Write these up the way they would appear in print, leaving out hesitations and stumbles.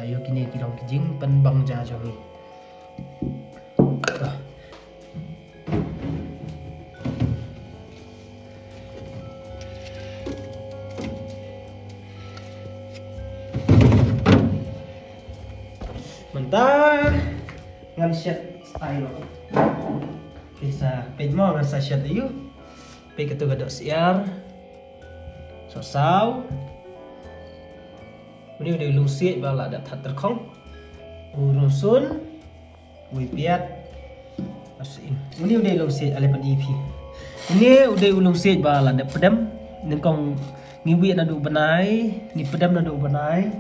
Ayo kini kirong kijing penbang jajongi. Mentah ngan set style. Bisa penmo ngan sa set ayo. Pe ketu gadok siar. Sosau. Ini udah lusi bala ada that terkong. Urusun wipiat asin. Ini udah lusi ale pan EP. Ini udah lusi bala ada pedam nengkong ngiwi nadu benai, ni pedam nadu benai.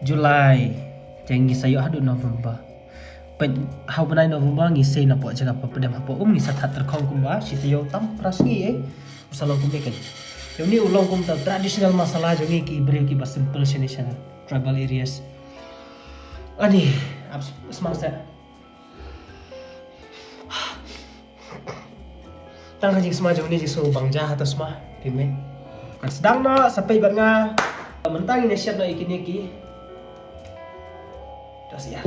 Julai. Jangan sayo hadu November. Pen hau benai November ngisay na po jaga pa pedam hapo ngisa that terkong kumba si sayo tam prasngi usalong kumbekan. Ini ulong kum tradisional masalah jongi ki beri ki bas simple sini tribal areas. Ani semangsa. Tang jing semua jongi jing so bangja atas mah pime. Kan sedang no sampai banga mentang ini siap no ikini ki. Dah siap.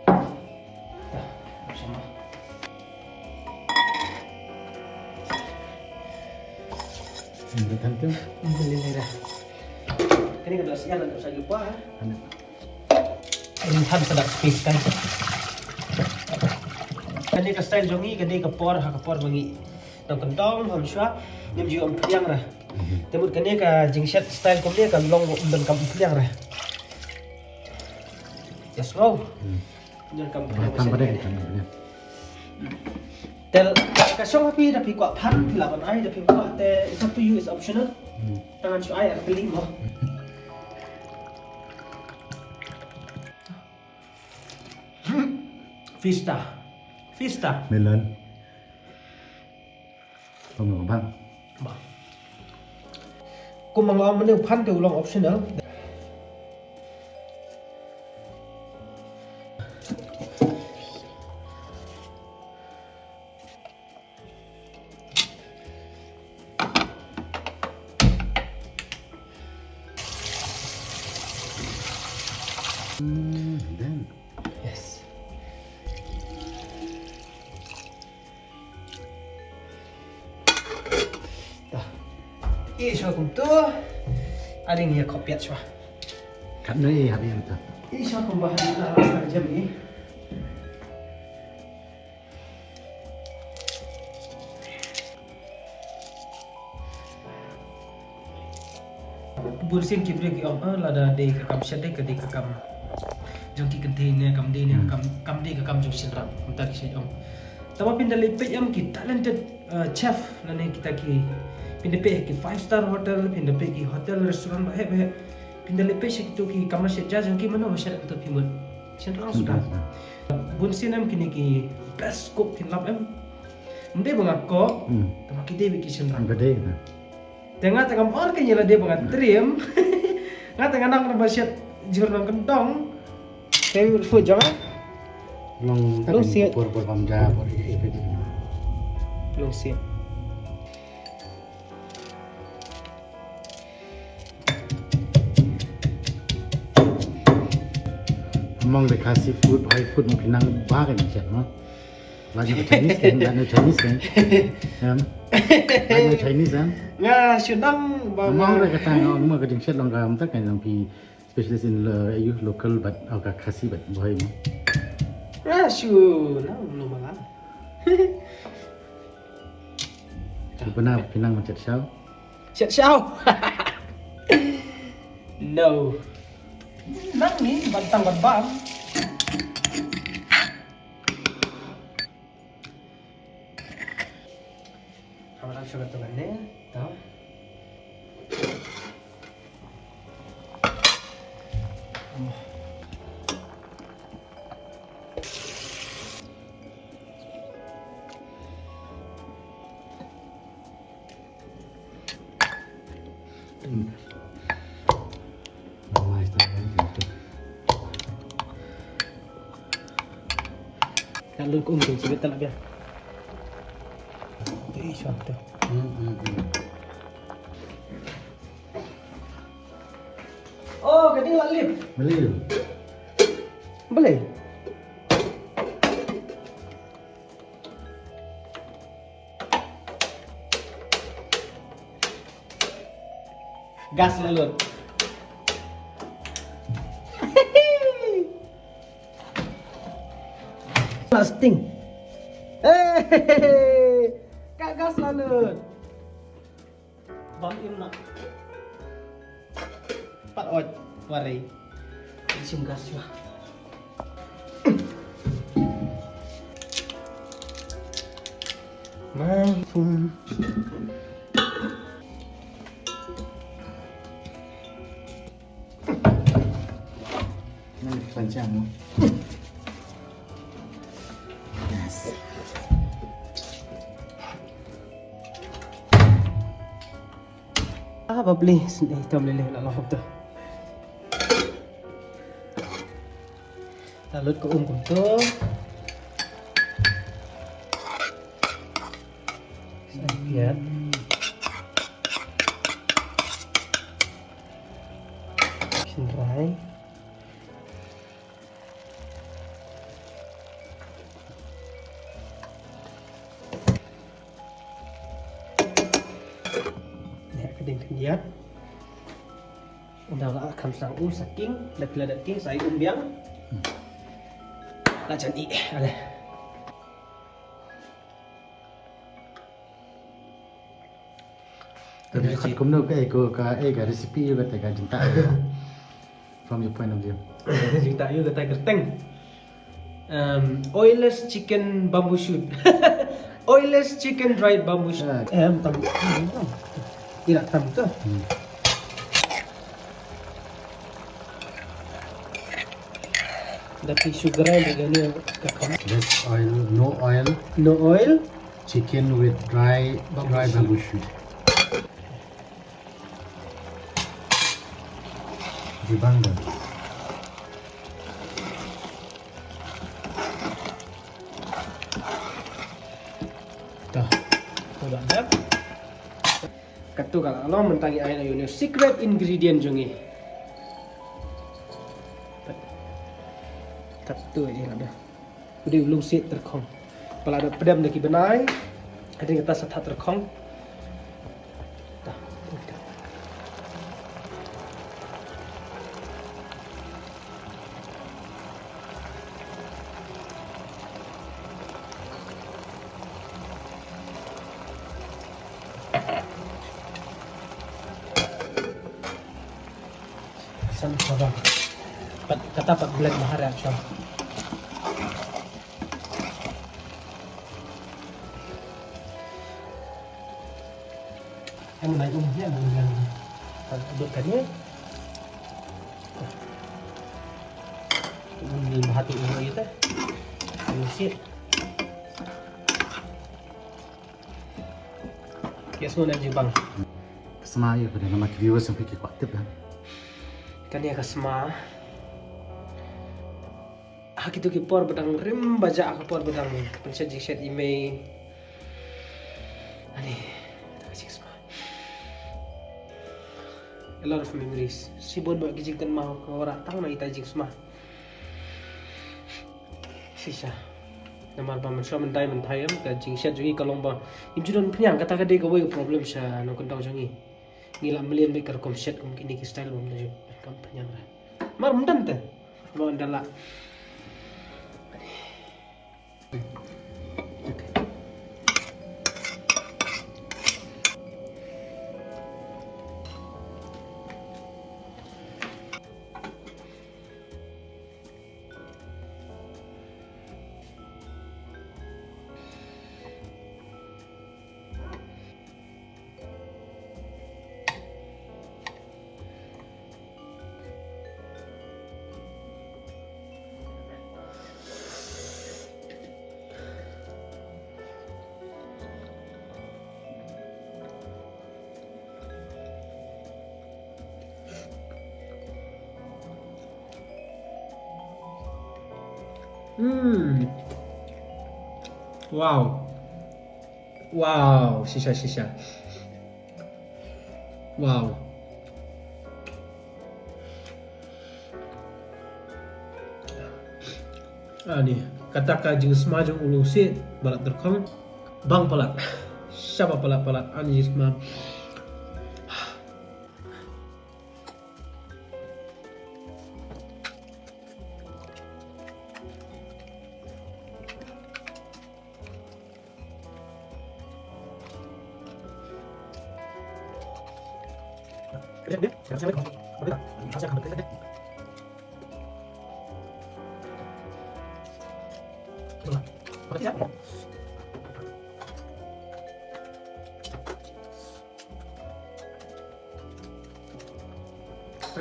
Dah sama. Tentu. Alhamdulillah. Ini kalau siang ada usah lupa. Ini ham sedap space kan. Kani ka style jongi kani ka por bangi. Nang kentong ham shwa nyam ji om piang ra. Temut kani ka jingset style kom dia ka long ben kam piang ra. Yes wow. Nyan kam piang. Tam pada. Tel kasong api tapi kuat pan pilawan ai tapi kuat te it's up to you, is optional. Tangan cu ai aku pilih mo. Vista. Melon. Kamu bang. Ba. Kung mga amane pan ke ulang optional. Then. Yes. Dah. Isyo kum tu. Aring ya kopiat shwa. Kat ni habis itu. Isyo kum bahan na rasa jam ni. Bursin ki breki om lada de ka kam shade ka de ka kam jong ki container kam de ne kam de ka kam jong sinram unta ki om tama pinda lepe am ki talented chef nane kita ki pinda pe ki 5-star hotel pinda pe ki hotel restaurant ba he pinda lepe shi ki kamar she jang ki mano shar to pimut sinram sudah bursin am kini ki best cook kin lap am mde bangako tama ki de ki sinram Gede itu. Tengah tengah orang kayaknya lah dia banget trim, nggak tengah nang bersiap jurnal kentong, tapi food jangan, Long Long siat. Por pamja por itu. belum siap. Among the kasi food, high food mo pinang bagan siya, no? Lagi ke Chinese kan, lagi Chinese kan. Lagi Chinese kan. Nggak sedang Among the kata mo ka ding siya long kam ta kan lang pi specialist in local but ka kasi but boy mo. Nah, belum malah. Benar pinang macam siya. Siap. No. Nang ni bantang bantang. Kamu sudah tahu kan ya? Tahu. Kalau kau mungkin sebentar lah biar. Suatu. Oh, kadang lah lip. Boleh. Boleh. Gas lalut. Lasting. Hehehe. Kak gas lalut. Bang im nak. Pat ot warai. Isim gas lah. My phone. Ini panjang mo. Yes. Apa beli? Kita beli lah lah tu. Lalu ke tu. Lihat. Sinrai. Keding lihat. Udah lah akan sang saking dak king saya umbiang. Lah jadi ale. Tapi kat kumno ke resipi juga tak cinta. From your point of view. Cerita you kata gerteng. Oilless chicken bamboo shoot. Oilless chicken dried bamboo shoot. Bukan. Tidak tam tu. Tapi sugar juga ni kakak. Less oil, no oil. No oil. Chicken with dry bamboo shoot. Di bangga. Dah. Sudah dah. Katu kalau lo mentangi air ayunya secret ingredient jungi. Katu aja lah dah. Udah ulung set terkong. Kalau ada pedam lagi benai, ada kita setat terkong. Dah. Udah. Sam sabang. Kata 4 bulan maharap siya. Yang naik umumnya bulan adukkannya. Ini bahati umur kita. Musik. Kias mo na jibang. Kesema pada nama viewers yang fikir kuat tip lah. Kan ya kasma. Hak itu kipor bedang rim baca aku por bedang pencet jikset email. Ani, kasih kasma. A lot of memories. Sibon buat kijing kan mau ke orang tang na itajik semua. Sisa. Namar ba man shaman diamond thayam ka jingset jungi kalong ba. Imjudan penyang kata kade ka way problem sya no kentang jungi. Ngila melian maker kom set kom kini ki style bom laju. Kam penyang ra. Mar mundan te. Ba andala. Wow. Wow, sisa. Wow. Ani katakan jeng semajung ulung se balat terkong bang palat. Siapa palat ani semam.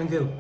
Thank you.